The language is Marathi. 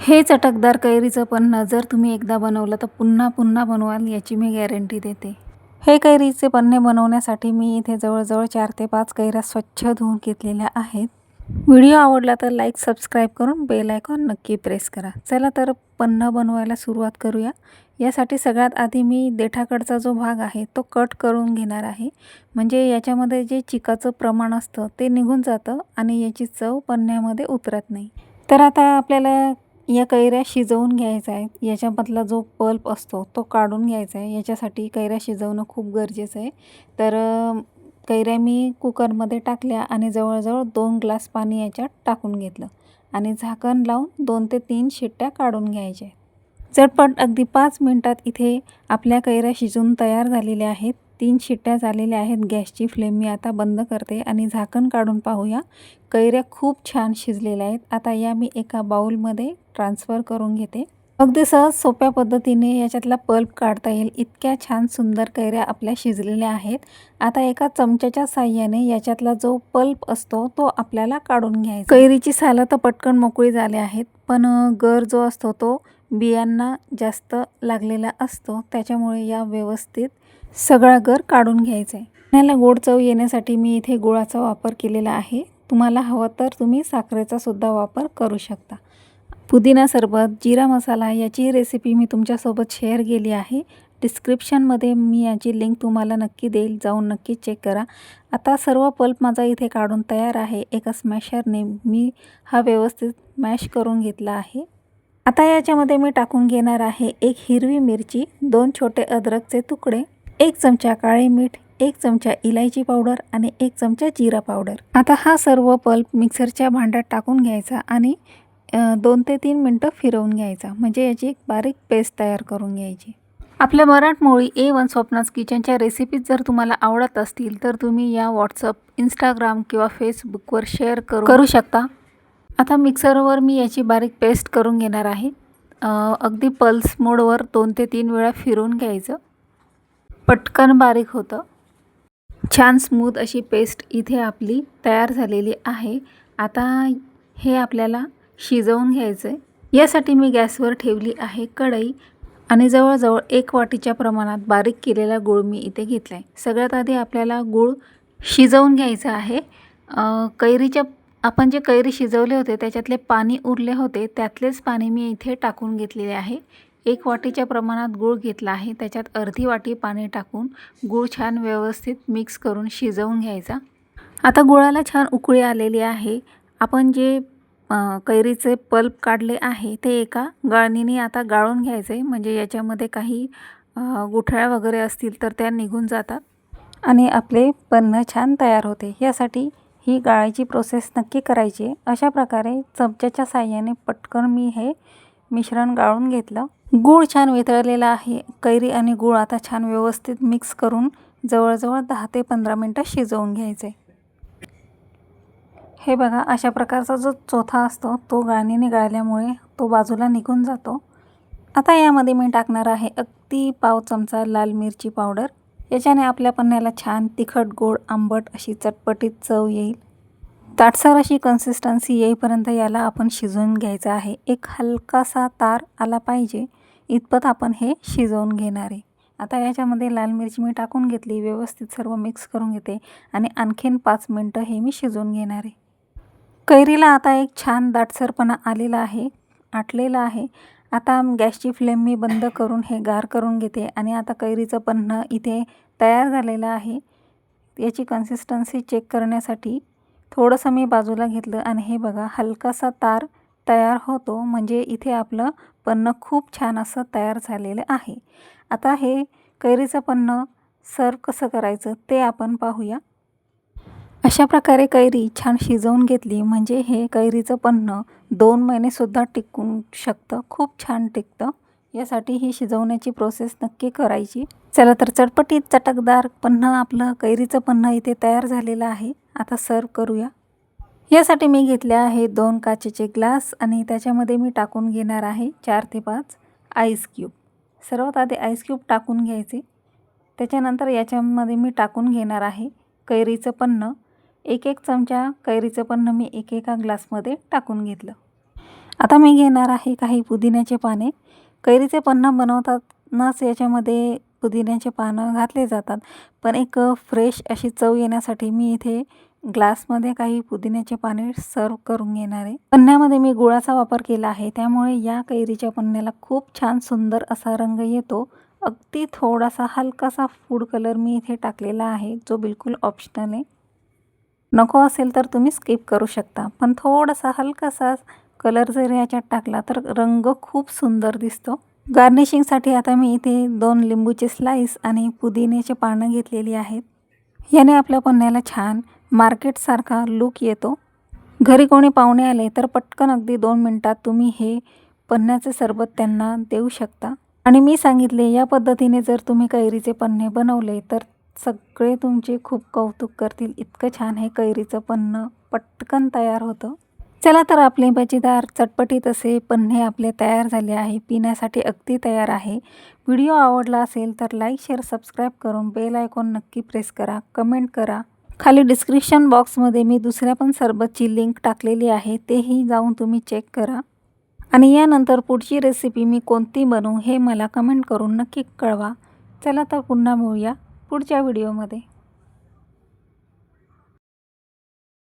हे चटकदार कैरीचं पन्हं जर तुम्ही एकदा बनवलं तर पुन्हा पुन्हा बनवाल याची मी गॅरंटी देते. हे कैरीचे पन्हे बनवण्यासाठी मी इथे जवळजवळ 4 ते 5 कैऱ्या स्वच्छ धुवून घेतलेल्या आहेत. व्हिडिओ आवडला तर लाईक, सबस्क्राईब करून बेल आयकॉन नक्की प्रेस करा. चला तर पन्हं बनवायला सुरुवात करूया. यासाठी सगळ्यात आधी मी देठाकडचा जो भाग आहे तो कट करून घेणार आहे. म्हणजे याच्यामध्ये जे चिकाचं प्रमाण असतं ते निघून जातं आणि याची चव पन्ह्यामध्ये उतरत नाही. तर आता आपल्याला या कैऱ्या शिजवून घ्यायच्या आहेत. याच्यामधला जो पल्प असतो तो काढून घ्यायचा आहे. याच्यासाठी कैऱ्या शिजवणं खूप गरजेचं आहे. तर कैऱ्या मी कुकरमध्ये टाकल्या आणि जवळजवळ 2 ग्लास पाणी याच्यात टाकून घेतलं आणि झाकण लावून 2 ते 3 शिट्ट्या काढून घ्यायच्या. झटपट अगदी 5 मिनिटात इथे आपल्या कैऱ्या शिजून तयार झालेल्या आहेत. 3 शिट्ट्या झालेल्या आहेत. गॅसची फ्लेम मी आता बंद करते आणि झाकण काढून पाहूया. कैऱ्या खूप छान शिजलेल्या आहेत. आता या मी एका बाउलमध्ये ट्रान्सफर करून घेते. अगदी सहज सोप्या पद्धतीने याच्यातला पल्प काढता येईल इतक्या छान सुंदर कैऱ्या आपल्या शिजलेल्या आहेत. आता एका चमच्याच्या साहाय्याने याच्यातला जो पल्प असतो तो आपल्याला काढून घ्यायचा. कैरीची सालं तर पटकन मोकळी झाली आहेत, पण गर जो असतो तो बियांना जास्त लागलेला असतो. त्याच्यामुळे या व्यवस्थित सगळा गर काढून घ्यायचा आहे. याला गोड चव येण्यासाठी मी इथे गुळाचा वापर केलेला आहे. तुम्हाला हवं तर तुम्ही साखरेचा सुद्धा वापर करू शकता. पुदिना सरबत, जिरा मसाला याची रेसिपी मी तुमच्यासोबत शेअर केली आहे. डिस्क्रिप्शनमध्ये मी याची लिंक तुम्हाला नक्की देईल, जाऊन नक्की चेक करा. आता सर्व पल्प माझा इथे काढून तयार आहे. एका स्मॅशरने मी हा व्यवस्थित मॅश करून घेतला आहे. आता याच्यामध्ये मी टाकून घेणार आहे 1 हिरवी मिरची, 2 छोटे अद्रकचे तुकडे, 1 चमचा काळे मीठ, 1 चमचा इलायची पावडर आणि 1 चमचा जिरा पावडर. आता हा सर्व पल्प मिक्सरच्या भांड्यात टाकून घ्यायचा आणि 2 ते 3 मिनटं फिरवून घ्यायचा. म्हणजे याची एक बारीक पेस्ट तयार करून घ्यायची. आपल्या मराठमोळी A1 स्वप्नाज किचनच्या रेसिपीज जर तुम्हाला आवडत असतील तर तुम्ही या व्हॉट्सअप, इंस्टाग्राम किंवा फेसबुकवर शेअर करू शकता. आता मिक्सरवर मी याची बारीक पेस्ट करून घेणार आहे. अगदी पल्स मोडवर 2 ते 3 वेळा फिरवून घ्यायचं. पटकन बारीक होतं. छान स्मूथ अशी पेस्ट इथे आपली तयार झालेली आहे. आता हे आपल्याला शिजवून घ्यायचं आहे. यासाठी मी गॅसवर ठेवली आहे कढई आणि जवळजवळ 1 वाटीच्या प्रमाणात बारीक केलेला गूळ मी इथे घेतला आहे. सगळ्यात आधी आपल्याला गूळ शिजवून घ्यायचा आहे. आपण जे कैरी शिजवले होते त्याच्यातले पाणी उरले होते, त्यातलेच पाणी मी इथे टाकून घेतलेले आहे. 1 वाटीच्या प्रमाणात गूळ घेतला आहे. त्याच्यात अर्धी वाटी पाणी टाकून गूळ छान व्यवस्थित मिक्स करून शिजवून घ्यायचा. आता गुळाला छान उकळी आलेली आहे. आपण जे कैरीचे पल्प काढले आहे ते एका गाळणीने आता गाळून घ्यायचे. म्हणजे याच्यामध्ये काही गुठळ्या वगैरे असतील तर त्या निघून जातात आणि आपले पन्हं छान तयार होते. यासाठी ही गाळायची प्रोसेस नक्की करायची. अशा प्रकारे चमच्याच्या साहाय्याने पटकन मी हे मिश्रण गाळून घेतलं. गूळ छान वितळलेला आहे. कैरी आणि गूळ आता छान व्यवस्थित मिक्स करून जवळजवळ 10 ते 15 मिनटं शिजवून घ्यायचे. हे बघा, अशा प्रकारचा जो चोथा असतो तो गाळणीने गाळल्यामुळे तो बाजूला निघून जातो. आता यामध्ये मी टाकणार आहे अगदी पाव चमचा लाल मिरची पावडर. याच्याने आपल्या पन्ह्याला छान तिखट, गोड, आंबट अशी चटपटीत चव येईल. दाटसर अशी कन्सिस्टन्सी येईपर्यंत याला आपण शिजवून घ्यायचं आहे. एक हलकासा तार आला पाहिजे इतपत आपण हे शिजवून घेणार आहे. आता याच्यामध्ये लाल मिरची मी टाकून घेतली, व्यवस्थित सर्व मिक्स करून घेते आणि आणखीन 5 मिनटं हे मी शिजवून घेणार आहे. कैरीला आता एक छान दाटसरपणा आलेला आहे, आटलेला आहे. आता गॅसची फ्लेम मी बंद करून हे गार करून घेते आणि आता कैरीचं पन्हं इथे तयार झालेलं आहे. याची कन्सिस्टन्सी चेक करण्यासाठी थोडंसं मी बाजूला घेतलं आणि हे बघा, हलकासा तार तयार होतो. म्हणजे इथे आपलं पन्हं खूप छान असं तयार झालेलं आहे. आता हे कैरीचं पन्हं सर्व कसं करायचं ते आपण पाहूया. अशा प्रकारे कैरी छान शिजवून घेतली म्हणजे हे कैरीचं पन्हं 2 महिनेसुद्धा टिकू शकतं. खूप छान टिकतं. यासाठी ही शिजवण्याची प्रोसेस नक्की करायची. चला तर चटपटीत चटकदार पन्हं आपलं कैरीचं पन्हं इथे तयार झालेलं आहे. आता सर्व करूया. यासाठी मी घेतले आहे 2 काचेचे ग्लास आणि त्याच्यामध्ये मी टाकून घेणार आहे 4 ते 5 आईस क्यूब. सर्वात आधी आईस क्यूब टाकून घ्यायचे. त्याच्यानंतर याच्यामध्ये मी टाकून घेणार आहे कैरीचं पन्हं. 1-1 चमचा कैरीचं पन्हं मी एकेका ग्लासमध्ये टाकून घेतलं. आता मी घेणार आहे काही पुदिन्याचे पाने. कैरीचे पन्हं बनवतानाच याच्यामध्ये पुदिन्याचे पानं घातले जातात, पण एक फ्रेश अशी चव येण्यासाठी मी इथे ग्लासमध्ये काही पुदिन्याचे पाने सर्व करून घेणार आहे. पन्ह्यामध्ये मी गुळाचा वापर केला आहे, त्यामुळे या कैरीच्या पन्ह्याला खूप छान सुंदर असा रंग येतो. अगदी थोडासा हलकासा फूड कलर मी इथे टाकलेला आहे, जो बिलकुल ऑप्शनल आहे. नको असेल तर तुम्ही स्किप करू शकता, पण थोडासा हलकासा कलर जर याच्यात टाकला तर रंग खूप सुंदर दिसतो. गार्निशिंगसाठी आता मी इथे 2 लिंबूचे स्लाइस आणि पुदिन्याचे पानं घेतलेली आहेत. याने आपल्या पन्ह्याला छान मार्केटसारखा लूक येतो. घरी कोणी पाहुणे आले तर पटकन अगदी 2 मिनिटात तुम्ही हे पन्ह्याचे सरबत त्यांना देऊ शकता. आणि मी सांगितले या पद्धतीने जर तुम्ही कैरीचे पन्हे बनवले तर सगळे तुमचे खूप कौतुक करतील. इतकं छान हे कैरीचं पन्हं पटकन तयार होतं. चला तर आपले मजेदार चटपटीत असे पन्हे आपले तयार झाले आहे. पिण्यासाठी अगदी तयार आहे. व्हिडिओ आवडला असेल तर लाईक, शेअर, सबस्क्राईब करून बेल आयकॉन नक्की प्रेस करा. कमेंट करा. खाली डिस्क्रिप्शन बॉक्समध्ये मी दुसऱ्या पण सरबतची लिंक टाकलेली आहे, तेही जाऊन तुम्ही चेक करा. आणि यानंतर पुढची रेसिपी मी कोणती बनवू हे मला कमेंट करून नक्की कळवा. चला तर पुन्हा मिळूया पुढच्या व्हिडिओमध्ये.